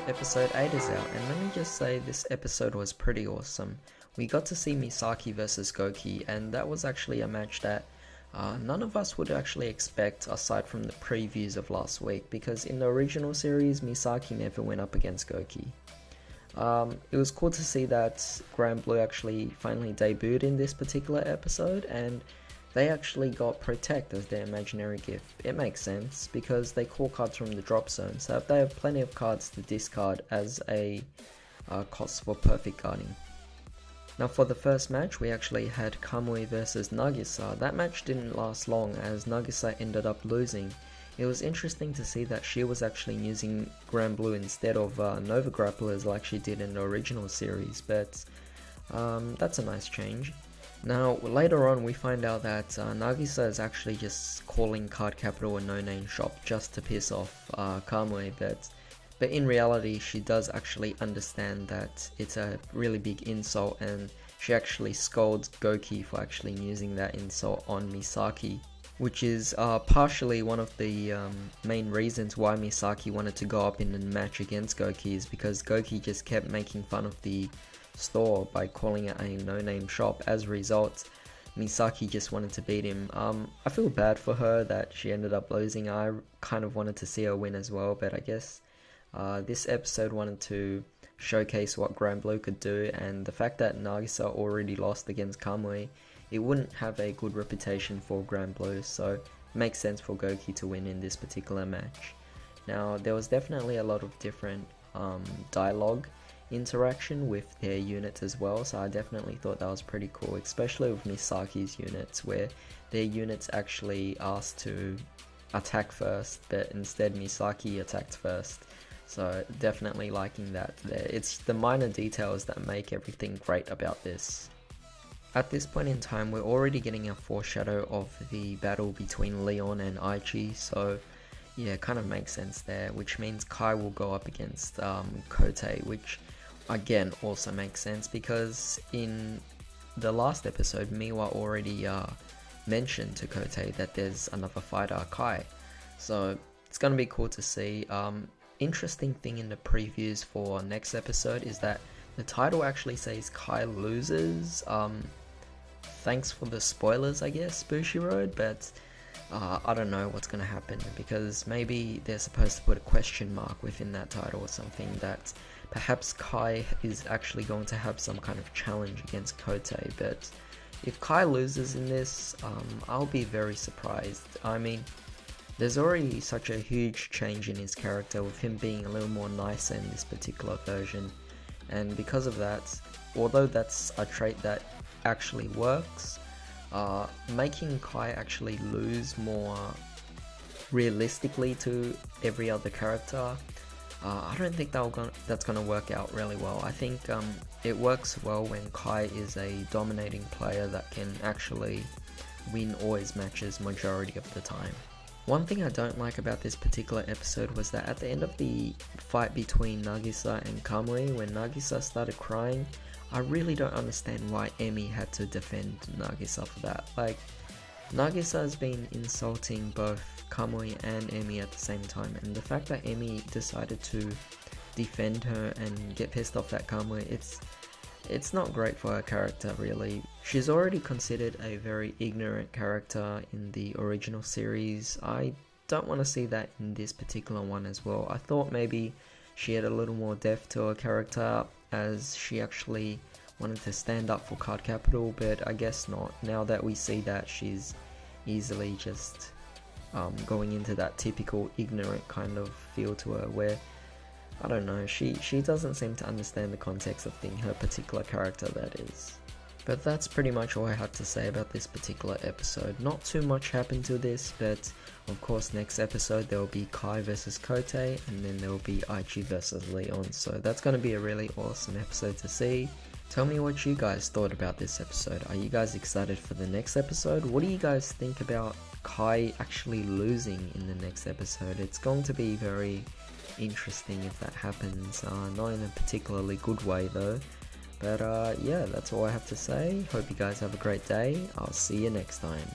episode 8 is out, and let me just say this episode was pretty awesome. We got to see Misaki versus Goki, and that was actually a match that none of us would actually expect aside from the previews of last week, because in the original series, Misaki never went up against Goki. It was cool to see that Granblue actually finally debuted in this particular episode, and they actually got Protect as their imaginary gift. It makes sense, because they call cards from the drop zone, so they have plenty of cards to discard as a cost for perfect guarding. Now for the first match, we actually had Kamui versus Nagisa. That match didn't last long as Nagisa ended up losing. It was interesting to see that she was actually using Granblue instead of Nova Grapplers like she did in the original series, but that's a nice change. Now later on we find out that Nagisa is actually just calling Card Capital a no-name shop just to piss off Kamui, but in reality she does actually understand that it's a really big insult, and she actually scolds Goki for actually using that insult on Misaki, which is partially one of the main reasons why Misaki wanted to go up in the match against Goki, is because Goki just kept making fun of the store by calling it a no-name shop. As a result, Misaki just wanted to beat him. I feel bad for her that she ended up losing. I kind of wanted to see her win as well, but I guess this episode wanted to showcase what Granblue could do, and the fact that Nagisa already lost against Kamui, it wouldn't have a good reputation for Granblue, so it makes sense for Goki to win in this particular match. Now there was definitely a lot of different dialogue interaction with their units as well, so I definitely thought that was pretty cool, especially with Misaki's units, where their units actually asked to attack first, but instead Misaki attacked first. So definitely liking that there. It's the minor details that make everything great about this. At this point in time, we're already getting a foreshadow of the battle between Leon and Aichi, so yeah, kind of makes sense there, which means Kai will go up against Koutei, which again also makes sense because in the last episode, Miwa already mentioned to Koutei that there's another fighter, Kai, so it's gonna be cool to see. Interesting thing in the previews for next episode is that the title actually says Kai loses. Thanks for the spoilers, I guess, Bushiroad, but I don't know what's going to happen, because maybe they're supposed to put a question mark within that title or something, that perhaps Kai is actually going to have some kind of challenge against Koutei. But if Kai loses in this, I'll be very surprised. I mean, there's already such a huge change in his character, with him being a little more nicer in this particular version, and because of that, although that's a trait that actually works, making Kai actually lose more realistically to every other character, I don't think that's gonna work out really well. I think it works well when Kai is a dominating player that can actually win all his matches majority of the time. One thing I don't like about this particular episode was that at the end of the fight between Nagisa and Kamui, when Nagisa started crying, I really don't understand why Emi had to defend Nagisa for that. Like, Nagisa has been insulting both Kamui and Emi at the same time, and the fact that Emi decided to defend her and get pissed off at Kamui, it's not great for her character, really. She's already considered a very ignorant character in the original series. I don't want to see that in this particular one as well. I thought maybe she had a little more depth to her character, as she actually wanted to stand up for Card Capital, but I guess not. Now that we see that she's easily just going into that typical ignorant kind of feel to her, where I don't know, she doesn't seem to understand the context of being her particular character, that is. But that's pretty much all I have to say about this particular episode. Not too much happened to this, but of course next episode there will be Kai versus Koutei, and then there will be Aichi versus Leon, so that's going to be a really awesome episode to see. Tell me what you guys thought about this episode. Are you guys excited for the next episode? What do you guys think about Kai actually losing in the next episode? It's going to be very interesting if that happens, not in a particularly good way though. But yeah, that's all I have to say. Hope you guys have a great day. I'll see you next time.